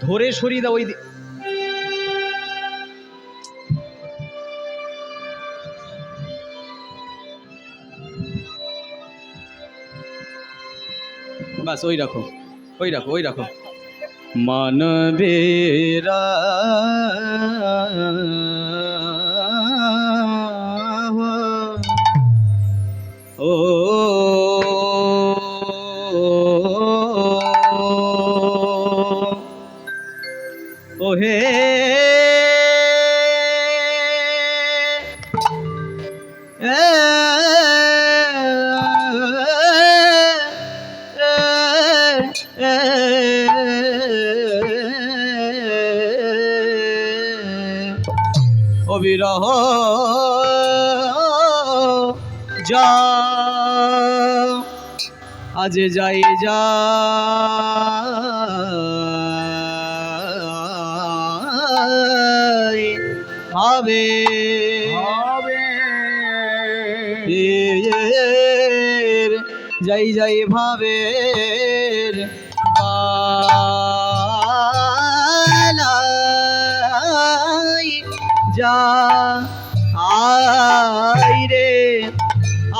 ধরে সরিয়ে দাও ওই বাস ওই রাখো ওই রাখো ওই রাখো মানবেরা ও ওহে অবিরহ যা আজ যাই যা ভাবে যাই যাই ভাবে যা আই রে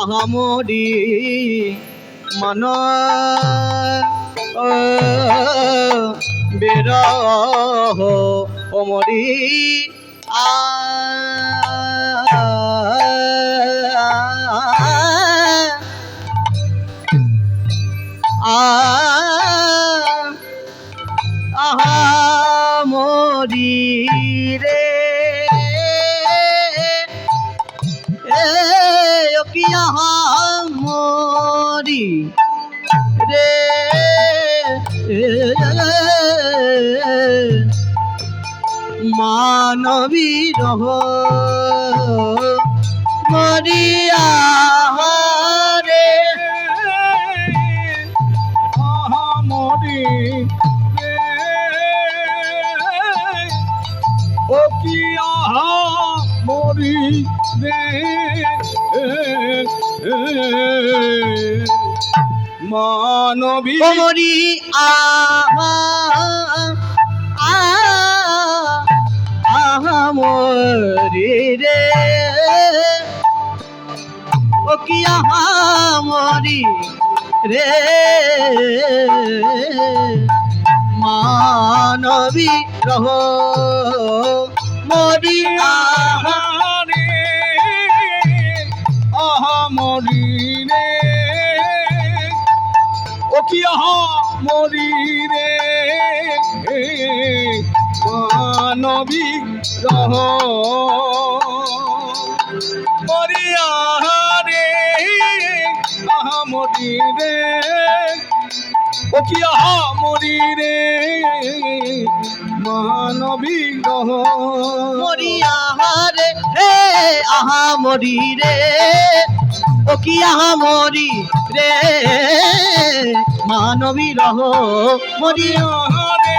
আহামরি মন বিরহ অমরি আহামরি রে কি আহামরি রে মানবীর মরিয়া রে আহামরি ও কি আহামরি রে মানবী মরি আহামরি রে ও কি আহামরি রে মানবী রহ মরি আহামরি রে ও কি আহামরি রে মানবী রহ মরিয়া রে আহামরি রে ও কি আহামরি রে মানবী রহ মরিয়া রে হে আহামরি রে ও কি আহামরি রে মানবী রহ মরিয়া রে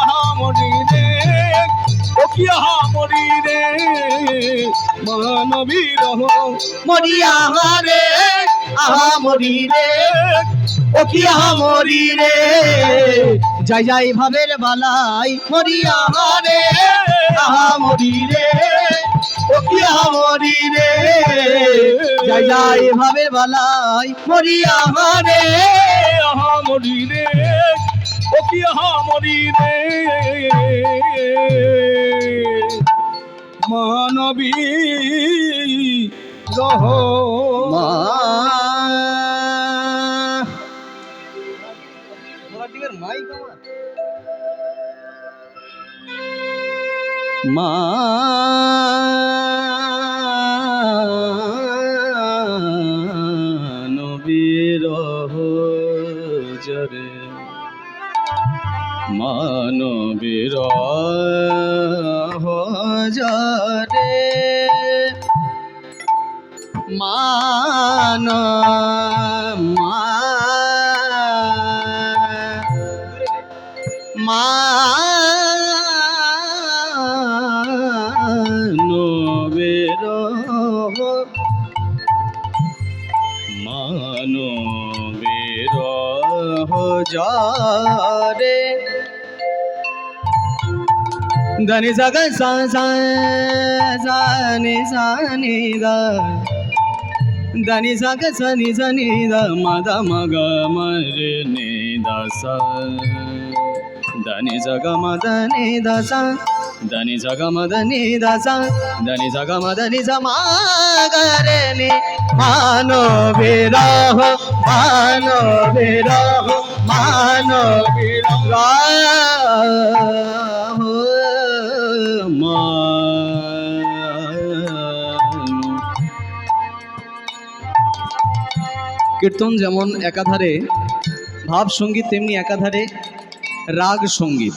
আহামরি রে ও কি আহামরি রে মানবী রহ মরিয়া রে আহামরি রে ও কি আহামরি রে যাই যাই ভাবের বালাই মরিয়া রে আহামরি রে ও কি আহামরি রে যাই যাই ভাবের বালাই মরিয়া রে আহামরি রে ও কি আহামরি রে মানবী রহ মানবীর জরে মানবীর জরে মানবের মানবের জরে దని సగ సా సా సా ని సా ని ద దని సగ స ని స ని ద మద మగ మరే ని ద స దని సగ మద ని ద స దని సగ మద ని ద స దని సగ మద ని స మా గ రే ని మానో విరహ మానో విరహ మానో విరహ কীর্তন যেমন একাধারে ভাব সঙ্গীত, তেমনি একাধারে রাগ সঙ্গীত।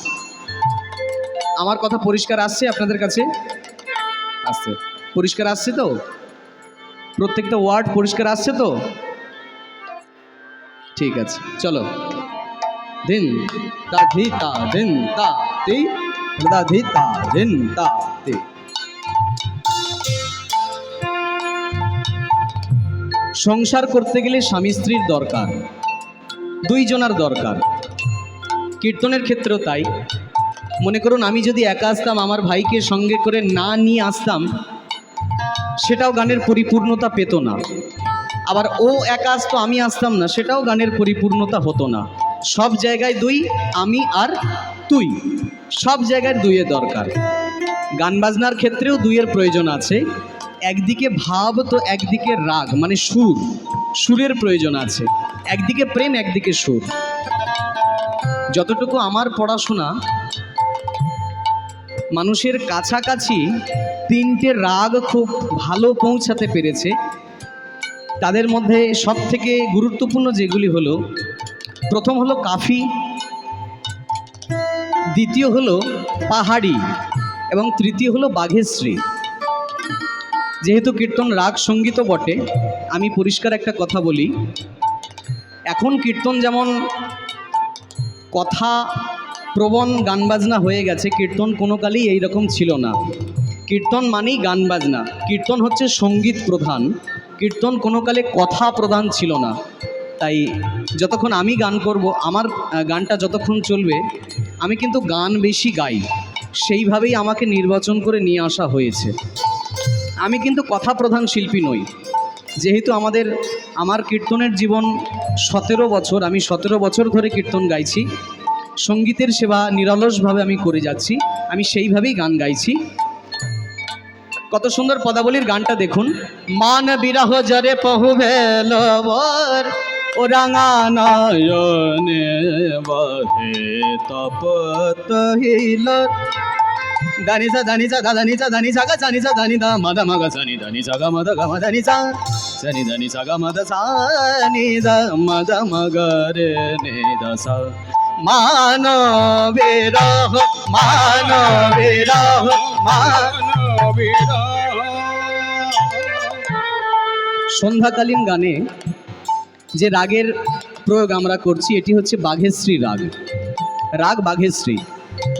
আমার কথা পরিষ্কার আসছে আপনাদের কাছে? আসছে, পরিষ্কার আসছে তো? প্রত্যেকটা ওয়ার্ড পরিষ্কার আসছে তো? ঠিক আছে, চলো। দিন তা ধি তা দিন তা তি দা ধি তা দিন তা তি। সংসার করতে গেলে স্বামী স্ত্রীর দরকার, দুইজনার দরকার। কীর্তনের ক্ষেত্রেও তাই। মনে করুন আমি যদি একা আসতাম, আমার ভাইকে সঙ্গে করে না নিয়ে আসতাম, সেটাও গানের পরিপূর্ণতা পেত না। আবার ও একা আসতো, আমি আসতাম না, সেটাও গানের পরিপূর্ণতা হতো না। সব জায়গায় দুই, আমি আর তুই, সব জায়গায় দুইয়ের দরকার। গান বাজনার ক্ষেত্রেও দুইয়ের প্রয়োজন আছে। একদিকে ভাব তো একদিকে রাগ, মানে সুর, সুরের প্রয়োজন আছে। একদিকে প্রেম, একদিকে সুর। যতটুকু আমার পড়াশোনা, মানুষের কাছাকাছি তিনটে রাগ খুব ভালো পৌঁছাতে পেরেছে। তাদের মধ্যে সবথেকে গুরুত্বপূর্ণ যেগুলি হলো, প্রথম হলো কাফি, দ্বিতীয় হলো পাহাড়ি এবং তৃতীয় হলো বাঘেশ্রী। যেহেতু কীর্তন রাগ সঙ্গীতও বটে, আমি পরিষ্কার একটা কথা বলি। এখন কীর্তন যেমন কথা প্রবণ গান বাজনা হয়ে গেছে, কীর্তন কোনো কালেই এইরকম ছিল না। কীর্তন মানেই গান বাজনা, কীর্তন হচ্ছে সঙ্গীত প্রধান, কীর্তন কোনো কালে কথা প্রধান ছিল না। তাই যতক্ষণ আমি গান করব, আমার গানটা যতক্ষণ চলবে, আমি কিন্তু গান বেশি গাই, সেইভাবেই আমাকে নির্বাচন করে নিয়ে আসা হয়েছে। আমি কিন্তু কথা প্রধান শিল্পী নই। যেহেতু আমার কীর্তনের জীবন 17 বছর, আমি 17 বছর ধরে কীর্তন গাইছি, সঙ্গীতের সেবা নিরলসভাবে আমি করে যাচ্ছি, আমি সেইভাবেই গান গাইছি। কত সুন্দর পদাবলীর গানটা দেখুন। মান বিরহ জরে পহু ভেলবর ও রাঙা নয়নে বহে তপত হিল দানি সা দানি সা দানি সা দানি সা গা দানি সা দানি দা মদ মগ সানি দানি সা গা মদ গা মদ দানি সা সানি দানি সা গা মদ সানি দা মদ মগ রে নে দা সা। মানো বিরহ মানো বিরহ মানো বিরহ। সন্ধ্যাকালীন গানে যে রাগের প্রয়োগ আমরা করছি, এটি হচ্ছে বাঘেশ্রী রাগ। রাগ বাঘেশ্রী।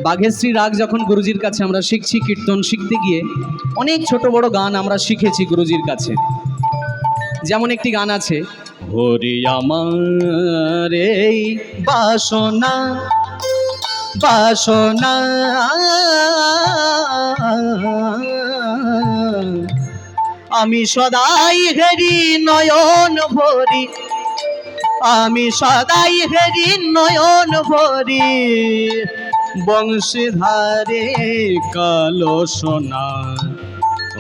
বাঘেশ্রী রাগ যখন গুরুজির কাছে আমরা শিখছি, কীর্তন শিখতে গিয়ে অনেক ছোট বড় গান আমরা শিখেছি গুরুজির কাছে। যেমন একটি গান আছে, হরি আমার এই বাসনা বাসনা আমি সদাই হেরি নয়ন ভরি, আমি সদাই হেরি নয়ন ভরি বংশীধারে কালো সোনা।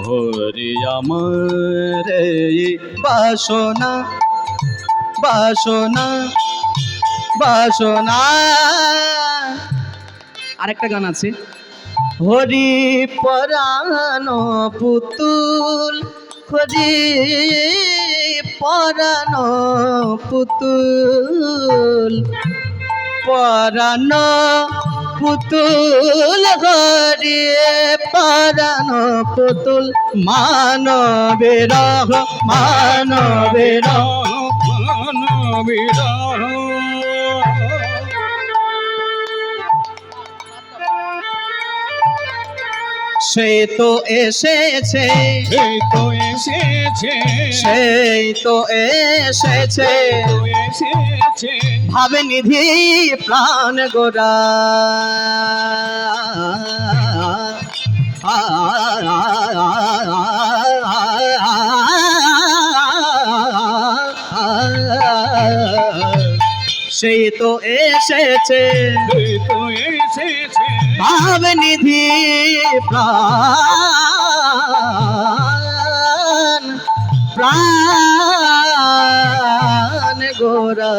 হরি আমার এই বাসনা বাসনা বাসনা। আরেকটা গান আছে, হরি পরাণ পুতুল হরি পরাণ পুতুল পরাণ পুতুল হরি পরাণ পুতুল মানবের মানবের মানবের। সেই তো এসেছে সেই তো এসেছে সেই তো এসেছে ভাবে নিধি প্রাণ গোরা। সেই তো এসেছে ভাবনিধি প্রাণ প্রাণ গোরা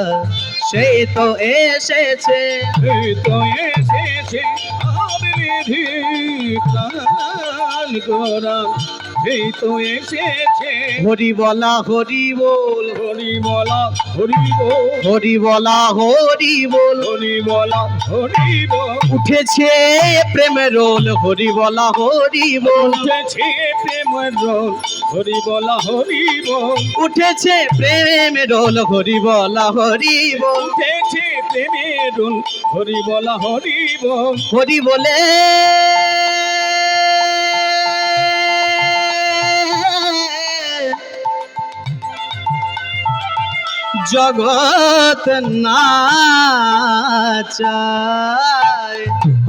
সেই তো এসেছে ভাবনিধি প্রাণ গোরা সেই তো এসেছে। হরি বলা হরি বল, হরি বলা হরি বল, হরি বলা হরি বল, হরি বলা হরি বল, উঠেছে প্রেমের রোল, হরি বলা হরি বল, উঠেছে প্রেমের রোল, হরি বলা হরি বল, উঠেছে প্রেমের রোল, হরি বলা হরি বল, উঠেছে প্রেমের রোল, হরি বলা হরি বল, হরি বলে জগৎ নাচায়,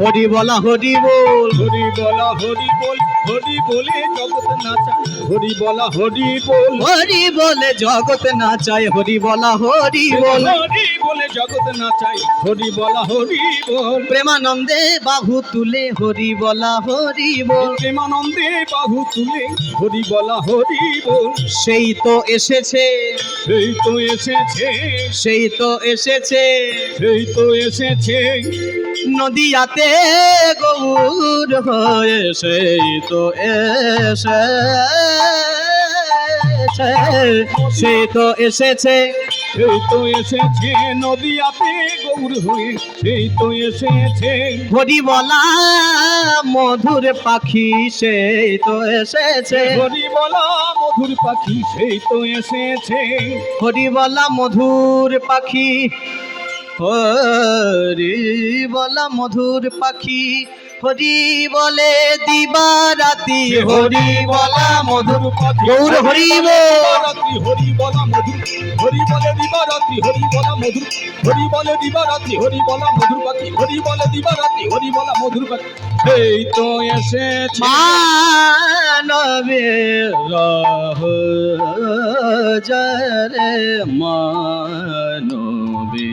হরি বলা হরি বল, হরি বলা হরি বল, হরি বলে জগৎ নাচায়, হরি বলা হরি বল, হরি বলে জগৎ নাচায়, হরি বলা হরি বল, হরি বলে জগৎ নাচায়, হরি বলা হরি বল, প্রেমানন্দে বাহু তুলে হরি বলা হরি বল, প্রেমানন্দে বাহু তুলে হরি বলা হরি বল, সেই তো এসেছে, সেই তো এসেছে, সেই তো এসেছে সেই তো এসেছে, নদিয়াতে গৌর হয়ে, সেই তো এসেছে, সেই তো এসেছে সেই তো এসেছে, নদিয়াতে গৌর হয়ে সেই তো এসেছে, হরি বলা মধুর পাখি, সেই তো এসেছে, হরি বলা মধুর পাখি সেই তো এসেছে, হরি বলা মধুর পাখি, হরি বলা মধুর পাখি, হরি বলে দিবা রাতি, হরি বলা মধুর পাখি, গৌর হরি বল, রাত্রি হরি বলা মধুর, হরি বলে দিবা রাত্রি হরি বলা মধুর, হরি বলে দিবা রাত্রি হরি বলা মধুর পাখি, হরি বলে দিবা রাত্রি হরি বলা মধুর পাখি এই তো এসেছে, মানবে রহ জরে মানবে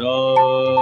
রহ